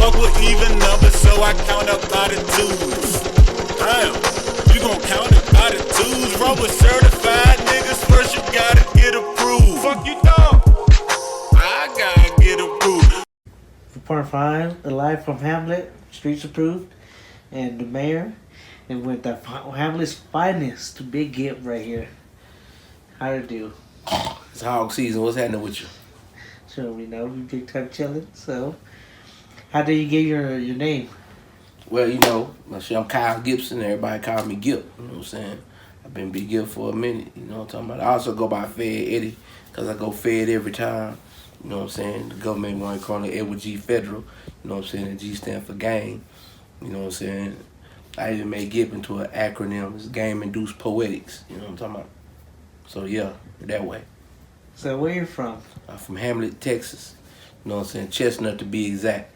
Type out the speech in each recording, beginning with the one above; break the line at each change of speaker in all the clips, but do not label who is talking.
fuck with even numbers, so I count up by the twos. Damn, you gon' count it by the twos. Roll with certified niggas, first you gotta get approved. Fuck you dog, I gotta get approved.
Part 5, the live from Hamlet, Streets Approved, and the mayor. And with the Hamlet's finest, Big Gip right here. How to do?
It's hog season. What's happening with you?
So we know we big time chilling. So, how do you get your name?
Well, you know, I'm Kyle Gibson. Everybody calls me Gip. You know what I'm saying? I've been Big Gip for a minute. You know what I'm talking about? I also go by Fed Eddie because I go Fed every time. You know what I'm saying? The government want to call it Edward G. Federal. You know what I'm saying? The G stand for gang. You know what I'm saying? I even made Gip into an acronym. It's Game-Induced Poetics. You know what I'm talking about? So, yeah, that way.
So, where you from?
I'm from Hamlet, Texas. You know what I'm saying? Chestnut to be exact.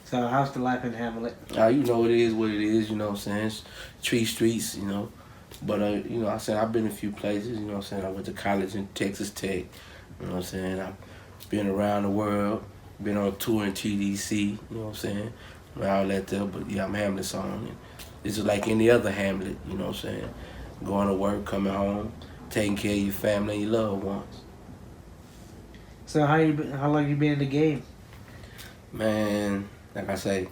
So, how's the life in Hamlet?
You know, it is what it is. You know what I'm saying? It's tree streets, you know. But, you know, I've been a few places. You know what I'm saying? I went to college in Texas Tech. You know what I'm saying? I've been around the world. Been on tour in TDC. You know what I'm saying? All that there, but yeah, I'm Hamlet song. And it's just like any other Hamlet, you know what I'm saying? Going to work, coming home, taking care of your family and your loved ones.
So how long you been in the game?
Man, like I say,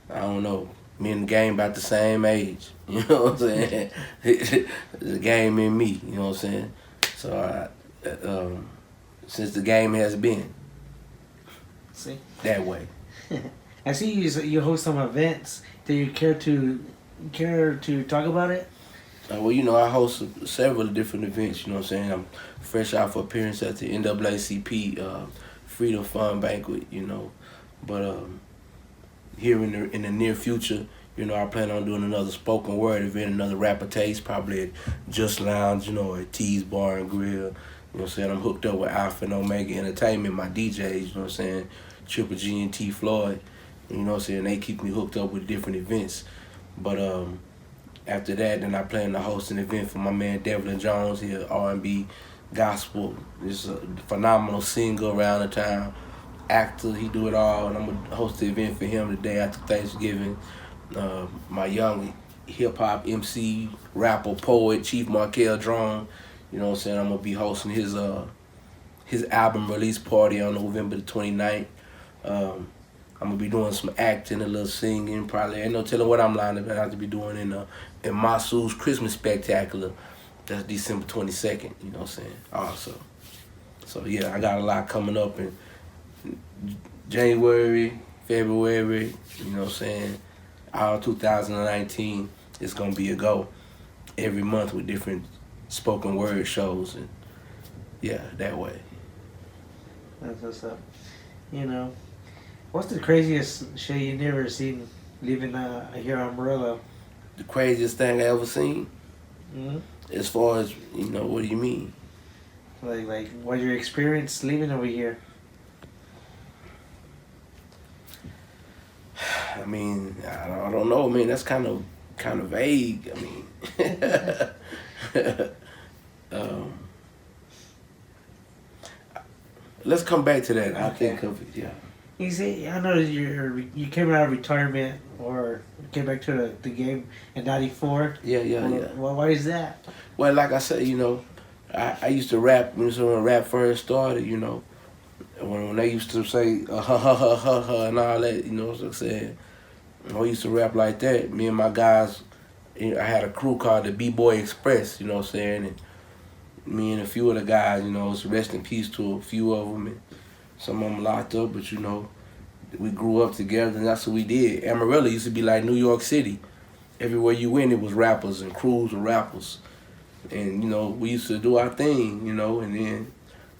I don't know. Me and the game about the same age. You know what I'm saying? The game in me, you know what I'm saying? So since the game has been.
See?
That way.
I see you host some events. Do you care to talk about it?
Well, you know, I host several different events, you know what I'm saying? I'm fresh out for appearance at the NAACP Freedom Fund Banquet, you know. But here in the near future, you know, I plan on doing another spoken word event, another rapper taste, probably at Just Lounge, you know, at T's Bar and Grill. You know what I'm saying? I'm hooked up with Alpha and Omega Entertainment, my DJs, you know what I'm saying? Triple G and T Floyd, you know what I'm saying? They keep me hooked up with different events. But after that, then I plan to host an event for my man Devlin Jones here, R&B, gospel. He's a phenomenal singer around the town, actor, he do it all. And I'm going to host the event for him the day after Thanksgiving. My young hip-hop MC, rapper, poet, Chief Markel Drone, you know what I'm saying? I'm going to be hosting his album release party on November the 29th. I'm gonna be doing some acting, a little singing. Probably ain't no telling what I'm lining up. I have to be doing in Masu's Christmas Spectacular. That's December 22nd. You know what I'm saying? Also, so yeah, I got a lot coming up in January, February. You know what I'm saying? All 2019 is gonna be a go. Every month with different spoken word shows and yeah, that way.
That's what's up. You know. What's the craziest shit you never seen leaving here on Amarillo?
The craziest thing I ever seen?
Mm-hmm.
As far as, you know, what do you mean?
Like what your experience leaving over here?
I mean, I don't know, man. That's kind of vague. I mean, let's come back to that. I think of it, yeah.
You see, I know you came out of retirement or came back to the game in '94.
Yeah.
Well, why is that?
Well, like I said, you know, I used to rap when rap first started. You know, when they used to say ha ha ha ha ha and all that. You know what I'm saying? I used to rap like that. Me and my guys, you know, I had a crew called the B-Boy Express. You know what I'm saying? And me and a few of the guys, you know, it's rest in peace to a few of them. And some of them locked up, but you know, we grew up together and that's what we did. Amarillo used to be like New York City. Everywhere you went, it was rappers and crews of rappers. And, you know, we used to do our thing, you know, and then,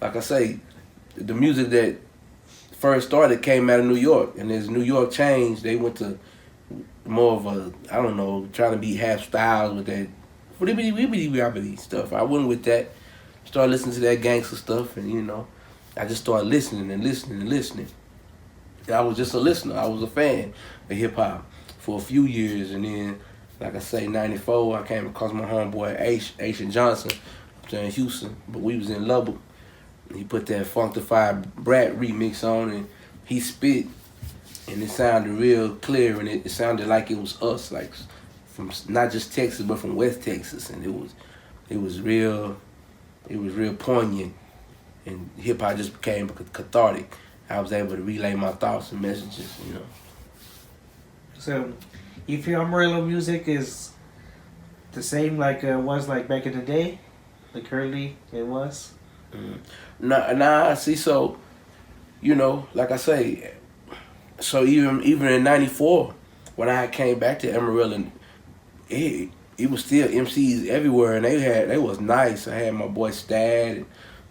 like I say, the music that first started came out of New York. And as New York changed, they went to more of a, I don't know, trying to be half styles with that wibbity stuff. I went with that, started listening to that gangster stuff, and, you know, I just started listening. I was just a listener. I was a fan of hip-hop for a few years. And then, like I say, 94, I came across my homeboy, Asian Johnson, in Houston. But we was in Lubbock. He put that Funkified Brat remix on, and he spit, and it sounded real clear, and it sounded like it was us, like from not just Texas but from West Texas, and it was real poignant, and hip hop just became cathartic. I was able to relay my thoughts and messages, you know.
So, you feel Amarillo music is the same like it was like back in the day, like currently it was?
Nah. See, so you know, like I say, so even in '94 when I came back to Amarillo, it was still MCs everywhere, and they was nice. I had my boy Stad, and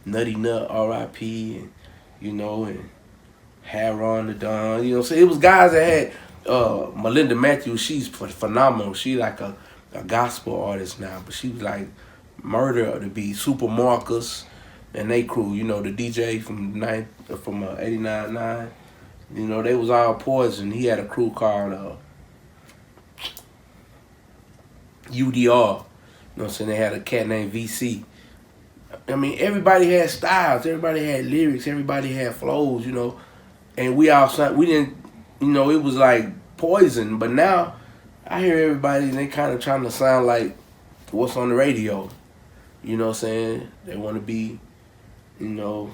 Nutty Nut, R.I.P., and you know, and Haron the Don. You know, so it was guys that had Melinda Matthews. She's phenomenal. She like a gospel artist now, but she was like murder to be Super Marcus and they crew. You know, the DJ from 89.9. You know, they was all poison. He had a crew called UDR. You know what I'm saying? They had a cat named VC. I mean, everybody had styles. Everybody had lyrics. Everybody had flows, you know. And we didn't, you know, it was like poison. But now, I hear everybody, and they kind of trying to sound like what's on the radio. You know what I'm saying? They want to be, you know,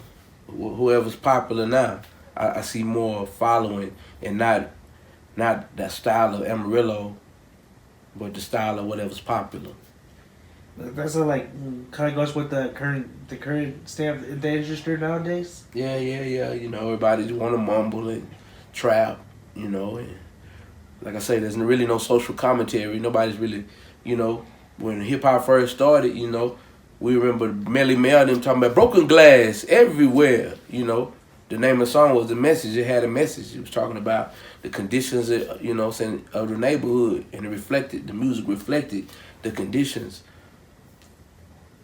whoever's popular now. I see more following, and not that style of Amarillo, but the style of whatever's popular.
That's like kind of goes with the current state of the industry nowadays.
Yeah. You know, everybody just want to mumble and trap. You know, and like I say, there's really no social commentary. Nobody's really, you know, when hip hop first started, you know, we remember Melly Mel them talking about broken glass everywhere. You know, the name of the song was The Message. It had a message. It was talking about the conditions, you know, saying of the neighborhood, and the music reflected the conditions.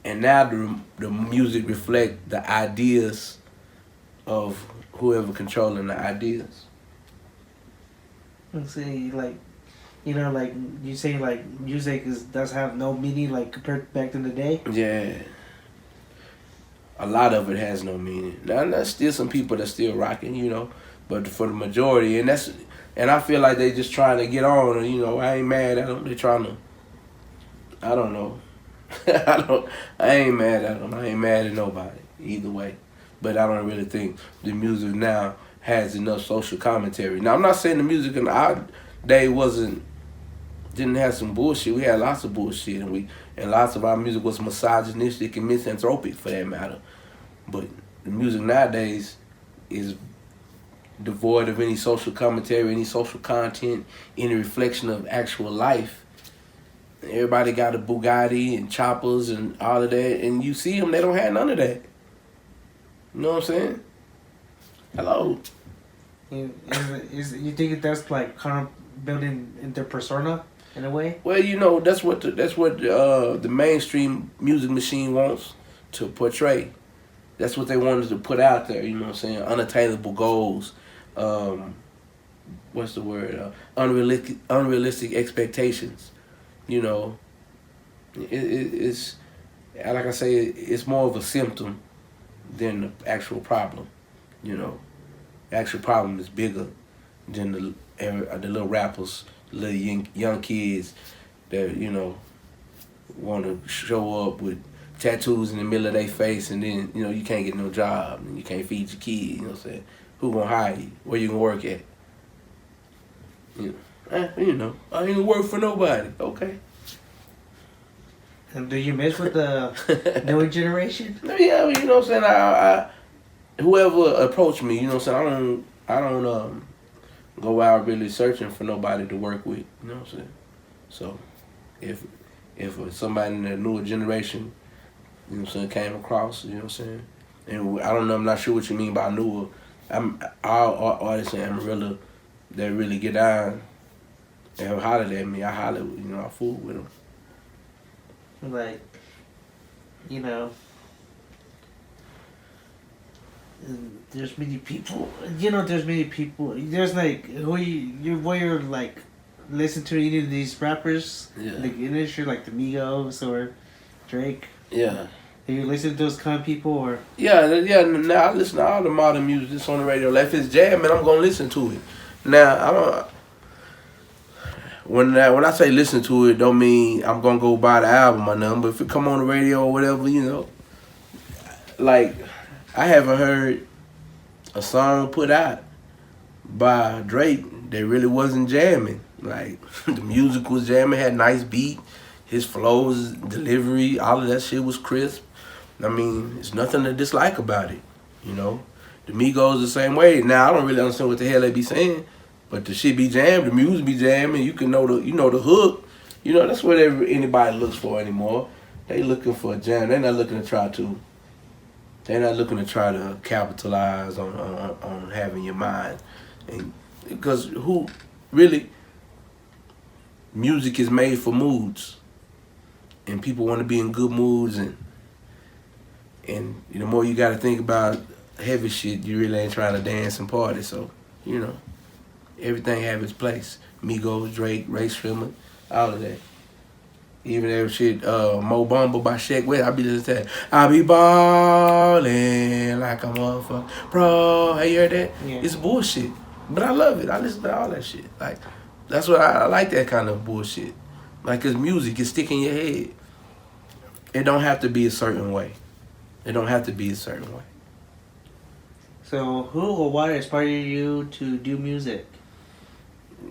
And now the music reflect the ideas of whoever controlling the ideas.
Let's see, like, you know, like you say, like music does have no meaning, like compared to back in the day.
Yeah, a lot of it has no meaning. Now there's still some people that still rocking, you know, but for the majority, and I feel like they just trying to get on, and you know, I ain't mad at them. They trying to, I don't know. I ain't mad at them. I ain't mad at nobody either way. But I don't really think the music now has enough social commentary. Now I'm not saying the music in our day didn't have some bullshit. We had lots of bullshit, and lots of our music was misogynistic and misanthropic for that matter. But the music nowadays is devoid of any social commentary, any social content, any reflection of actual life. Everybody got a Bugatti and choppers and all of that, and you see them, they don't have none of that. You know what I'm saying? Hello.
You think that's like kind of building in their persona in a way?
Well, you know, that's what the mainstream music machine wants to portray. That's what they wanted to put out there. You know what I'm saying? Unattainable goals. What's the word? Unrealistic expectations. You know, it's like I say, it's more of a symptom than the actual problem. You know, the actual problem is bigger than the little rappers, little young kids that, you know, want to show up with tattoos in the middle of their face, and then, you know, you can't get no job and you can't feed your kids. You know what I'm saying? Who gonna hire you? Where you gonna work at? You know, I ain't gonna work for nobody. Okay.
And do you mess with the newer generation?
Yeah, you know what I'm saying. I whoever approached me, you know what I'm saying. I don't go out really searching for nobody to work with. You know what I'm saying. So, if somebody in the newer generation, you know what I'm saying, came across, you know what I'm saying, and I don't know, I'm not sure what you mean by newer. All artists in Amarillo that really get down and have hollered at me. I holler, you know, I fool with them.
Like, you know, there's many people. You know, there's many people. There's like where you're like listen to any of these rappers,
Yeah.
in the industry, like the Migos or Drake.
Yeah.
Do you listen to those kind of people or?
Yeah. Now I listen to all the modern music that's on the radio. Like if it's jamming, I'm gonna listen to it. Now I don't. When I say listen to it, don't mean I'm gonna go buy the album or nothing. But if it come on the radio or whatever, like I haven't heard a song put out by Drake that really wasn't jamming. Like the music was jamming, had nice beat, his flows, delivery, all of that shit was crisp. I mean, there's nothing to dislike about it, you know. The Migos the same way. Now I don't really understand what the hell they be saying, but the shit be jammed, the music be jamming. You can know the hook. That's what anybody looks for anymore. They looking for a jam. They're not looking to try to. They're not looking to try to capitalize on having your mind, and because who really music is made for moods, and people want to be in good moods and the more you got to think about heavy shit, you really ain't trying to dance and party. So, everything have its place. Migos, Drake, Ray Shremmer, all of that. Even that shit, Mo Bamba by Shaq West, I be just saying, I be ballin' like a motherfucker. Bro, have you heard that?
Yeah.
It's bullshit. But I love it. I listen to all that shit. Like, that's what I like, that kind of bullshit. Like, 'cause music is sticking in your head. It don't have to be a certain way. It don't have to be a certain way.
So who or what inspired you to do music?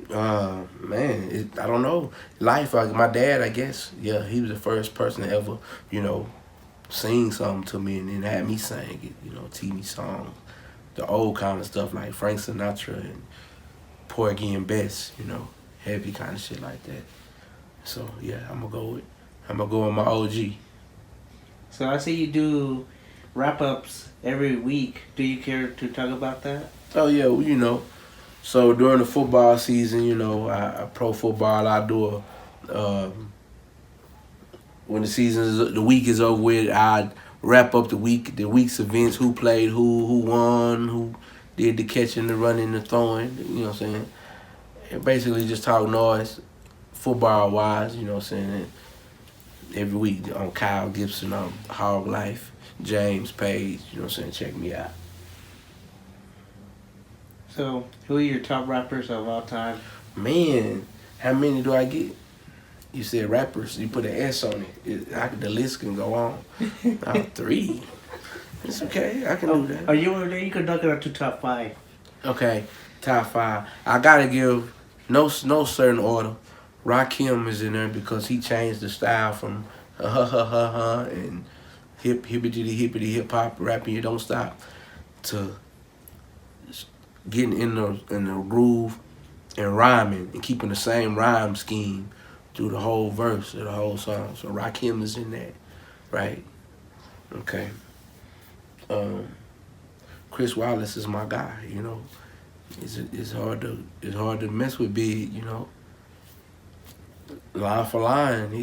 Man, I don't know. Life, like my dad, I guess. Yeah, he was the first person to ever, sing something to me and then had me sing it. Teach me songs, the old kind of stuff like Frank Sinatra and Porgy and Bess. Heavy kind of shit like that. So yeah, I'm gonna go with my OG.
So I see you do wrap-ups every week. Do you care to talk about that?
Oh yeah, well, so during the football season, I pro football, I do when the week is over with, I wrap up the week's events, who played, who won, who did the catching, the running, the throwing, you know what I'm saying? And basically just talk noise, football wise, you know what I'm saying? Every week on Kyle Gibson, on Hog Life, James Page, you know what I'm saying? Check me out.
So, who are your top rappers of all time?
Man, how many do I get? You said rappers, you put an S on it. The list can go on. 3. It's okay, I can do that.
Are you over there? You can knock it out to top 5.
Okay, top 5. I gotta give no certain order. Rakim is in there because he changed the style from and hippity hip hop rapping you don't stop to getting in the groove and rhyming and keeping the same rhyme scheme through the whole verse of the whole song. So Rakim is in that, right? Okay. Chris Wallace is my guy. It's hard to mess with Big. Line for line,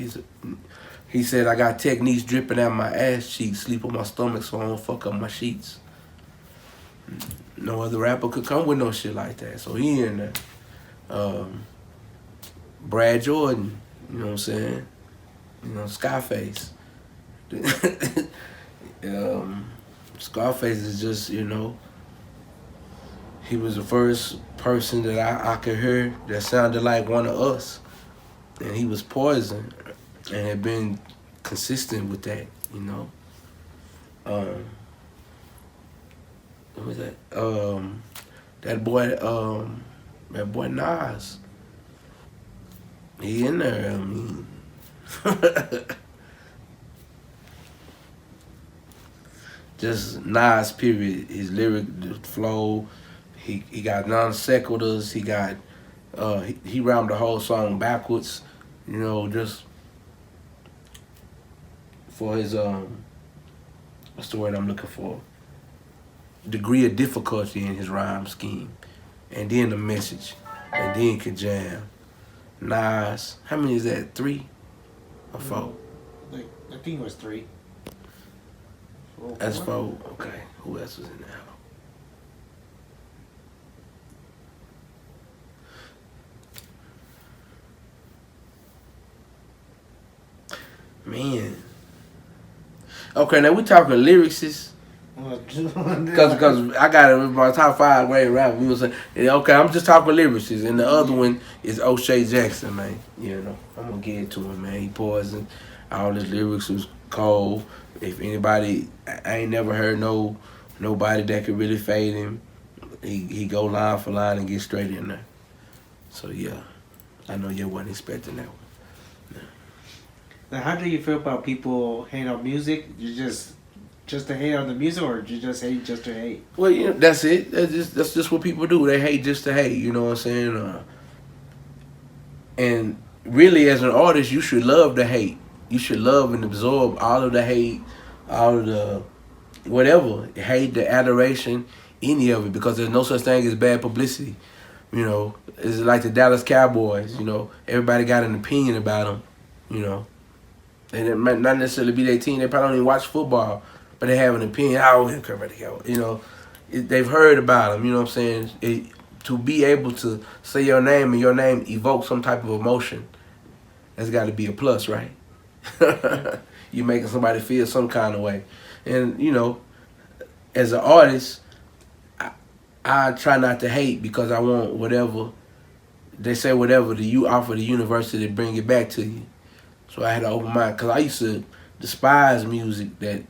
he said I got techniques dripping out my ass cheeks, sleep on my stomach so I don't fuck up my sheets. No other rapper could come with no shit like that. So he in there. Brad Jordan, you know what I'm saying? Scarface. Scarface is just, he was the first person that I could hear that sounded like one of us. And he was Poison and had been consistent with that, What was that? That boy Nas. He in there, I mean. Just Nas, period. His lyric, the flow, he got non sequiturs, he got he rhymed the whole song backwards, just for his what's the word I'm looking for? Degree of difficulty in his rhyme scheme, and then the message, and then could jam. Nas, how many is that? 3 or 4?
I think it was 3.
That's 4. Okay, who else was in there? Man, Okay, now we talking lyrics.
Because
Cause I got it in my top 5 way rap. We was saying, yeah, okay, I'm just talking lyrics, and the other one is O'Shea Jackson, man. You know, I'm gonna get it to him, man. He poison. All his lyrics was cold. If anybody, I ain't never heard nobody that could really fade him. He go line for line and get straight in there. So yeah, I know you wasn't expecting that one.
now, how do you feel about people hate on music? You just to hate on the music, or you just hate just to hate?
Well, you know, that's it. That's just what people do. They hate just to hate. You know what I'm saying? And really, as an artist, you should love the hate. You should love and absorb all of the hate, all of the whatever hate, the adoration, any of it, because there's no such thing as bad publicity. You know, it's like the Dallas Cowboys. You know, everybody got an opinion about them. You know, and it might not necessarily be their team. They probably don't even watch football, but they have an opinion. I don't care about the Cowboys. You know, they've heard about them. You know what I'm saying? To be able to say your name and your name evoke some type of emotion, that's got to be a plus, right? You making somebody feel some kind of way. And, you know, as an artist, I try not to hate because I want whatever, they say whatever you offer the university to bring it back to you. So I had to open mind, because I used to despise music that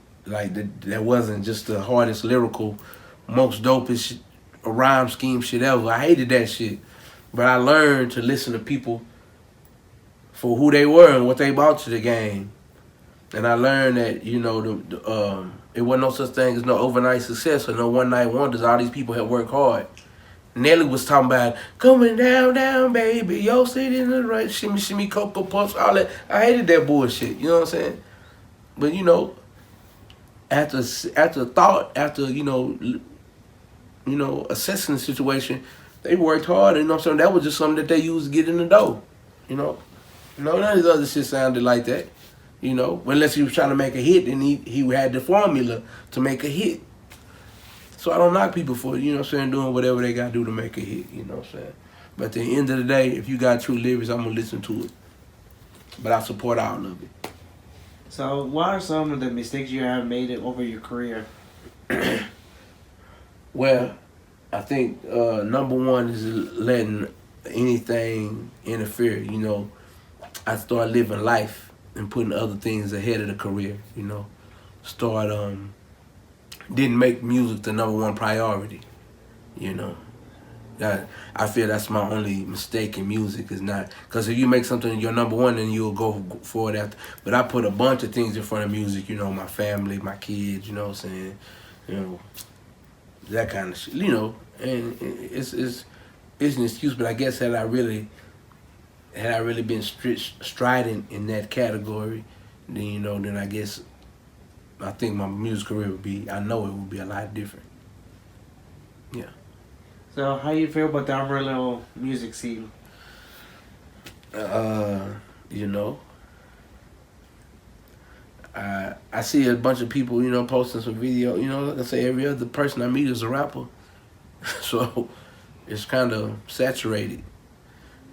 wasn't just the hardest lyrical, most dopest rhyme scheme shit ever. I hated that shit. But I learned to listen to people for who they were and what they brought to the game. And I learned that, you know, it wasn't no such thing as no overnight success or no one night wonders. All these people had worked hard. Nelly was talking about coming down, down, baby, yo, city in the right, shimmy, shimmy, cocoa puffs, all that. I hated that bullshit. You know what I'm saying? But you know, after thought, after you know, assessing the situation, they worked hard. You know what I'm saying? That was just something that they used to get in the door. You know, none of his other shit sounded like that. You know, unless he was trying to make a hit, and he had the formula to make a hit. So I don't knock people for, you know what I'm saying, doing whatever they got to do to make a hit, you know what I'm saying. But at the end of the day, if you got true lyrics, I'm going to listen to it. But I support all of it.
So, what are some of the mistakes you have made it over your career?
Well, I think number one is letting anything interfere. You know, I started living life and putting other things ahead of the career, you know. Didn't make music the number one priority, you know. I feel that's my only mistake in music, is not, because if you make something your number one, then you'll go for it after. But I put a bunch of things in front of music, you know, my family, my kids, you know what I'm saying, you know, that kind of shit, you know. And it's an excuse, but I guess had I really been strident in that category, then, you know, then I guess I think my music career would be, I know it would be a lot different. Yeah.
So, how you feel about the Amarillo music scene?
You know, I see a bunch of people, you know, posting some video. You know, like I say, every other person I meet is a rapper, so it's kind of saturated.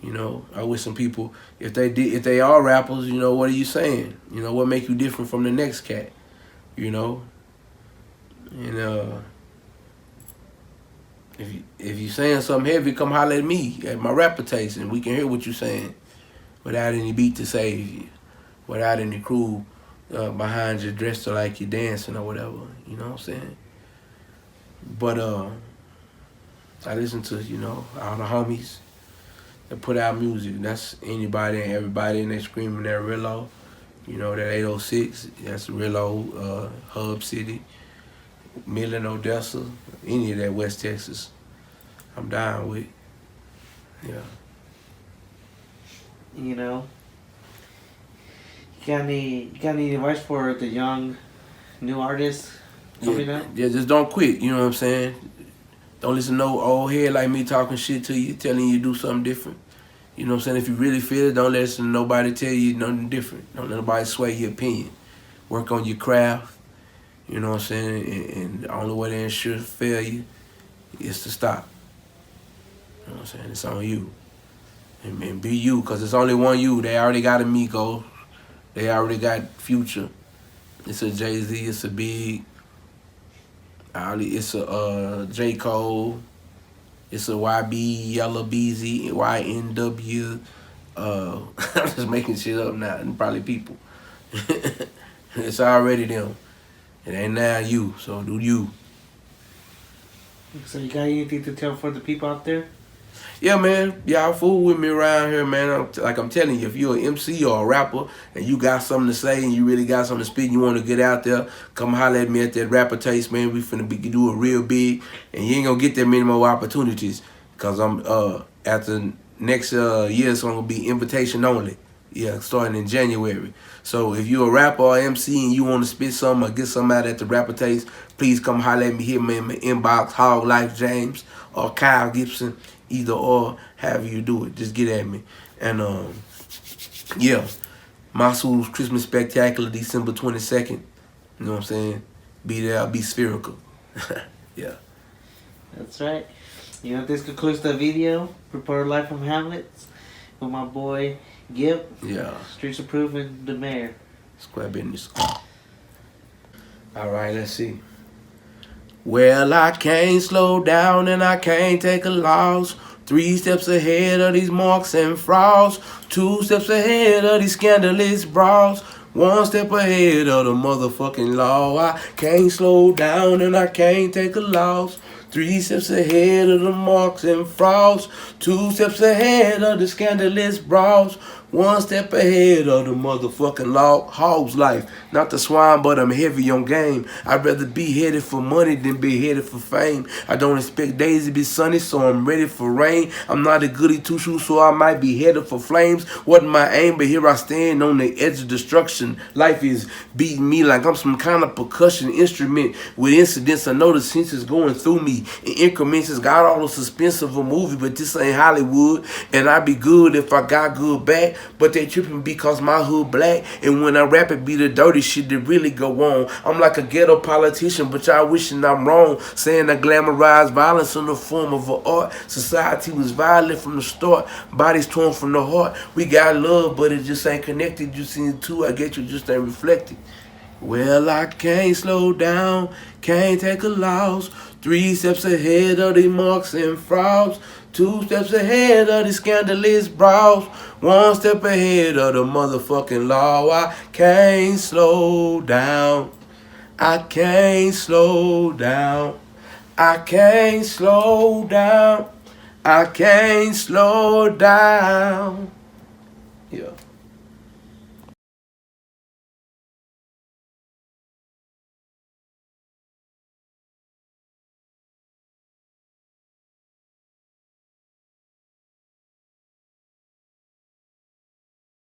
You know, I wish some people, if they are rappers, you know, what are you saying? You know, what make you different from the next cat? You know, and if you saying something heavy, come holler at me at my reputation. We can hear what you saying without any beat to save you, without any crew behind you dressed like you dancing or whatever. You know what I'm saying? But I listen to, you know, all the homies that put out music. That's anybody and everybody, and they screaming that Rillo. You know, that 806, that's Rillo, Hub City, Midland, Odessa, any of that West Texas, I'm down with. Yeah.
You know, you got any advice for the young, new artists coming up?
Yeah, just don't quit, you know what I'm saying? Don't listen to no old head like me talking shit to you, telling you to do something different. You know what I'm saying? If you really feel it, don't listen to nobody tell you nothing different. Don't let nobody sway your opinion. Work on your craft, you know what I'm saying? And the only way to ensure failure is to stop. You know what I'm saying? It's on you. And be you, because it's only one you. They already got Amigo. They already got Future. It's a Jay-Z, it's a Big, it's a J. Cole, it's a YB, Yellow BZ, YNW. I'm just making shit up now, and probably people. It's already them. It ain't now you, so do you.
So you got anything to tell for the people out there?
Yeah, man. Y'all fool with me around here, man. I'm telling you, if you're an MC or a rapper and you got something to say and you really got something to speak and you want to get out there, come holler at me at that Rapper Taste, man. We finna do it real big. And you ain't gonna get that many more opportunities. Because I'm, after next year, it's gonna be invitation only. Yeah, starting in January. So if you're a rapper or MC and you want to spit something or get something out at the Rapper Taste, please come holler at me, hit me in my inbox, Hog Life James or Kyle Gibson. Either or, however you do it, just get at me. And yeah, Masu's Christmas Spectacular, December 22nd. You know what I'm saying? Be there, I'll be spherical. Yeah.
That's right. You know, this concludes the video. Reporter live from Hamlet with my boy Gip.
Yeah.
Streets Approved and the mayor.
Square business. All right, let's see. Well, I can't slow down and I can't take a loss. 3 steps ahead of these marks and frauds. 2 steps ahead of these scandalous bras. 1 step ahead of the motherfucking law. I can't slow down and I can't take a loss. 3 steps ahead of the marks and frauds. 2 steps ahead of the scandalous bras. 1 step ahead of the motherfucking law. Hog's life, not the swine, but I'm heavy on game. I'd rather be headed for money than be headed for fame. I don't expect days to be sunny, so I'm ready for rain. I'm not a goody two-shoes, so I might be headed for flames. Wasn't my aim, but here I stand on the edge of destruction. Life is beating me like I'm some kind of percussion instrument with incidents. I know the sense is going through me in increments. It's got all the suspense of a movie, but this ain't Hollywood. And I'd be good if I got good back. But they tripping because my hood black. And when I rap it be the dirty shit that really go on. I'm like a ghetto politician, but y'all wishing I'm wrong. Saying I glamorize violence in the form of an art. Society was violent from the start. Bodies torn from the heart. We got love, but it just ain't connected. You seen it too, I get you just ain't reflected. Well, I can't slow down, can't take a loss. 3 steps ahead of the marks and frauds. 2 steps ahead of the scandalous brows. 1 step ahead of the motherfucking law. I can't slow down. I can't slow down. I can't slow down. I can't slow down. Yeah.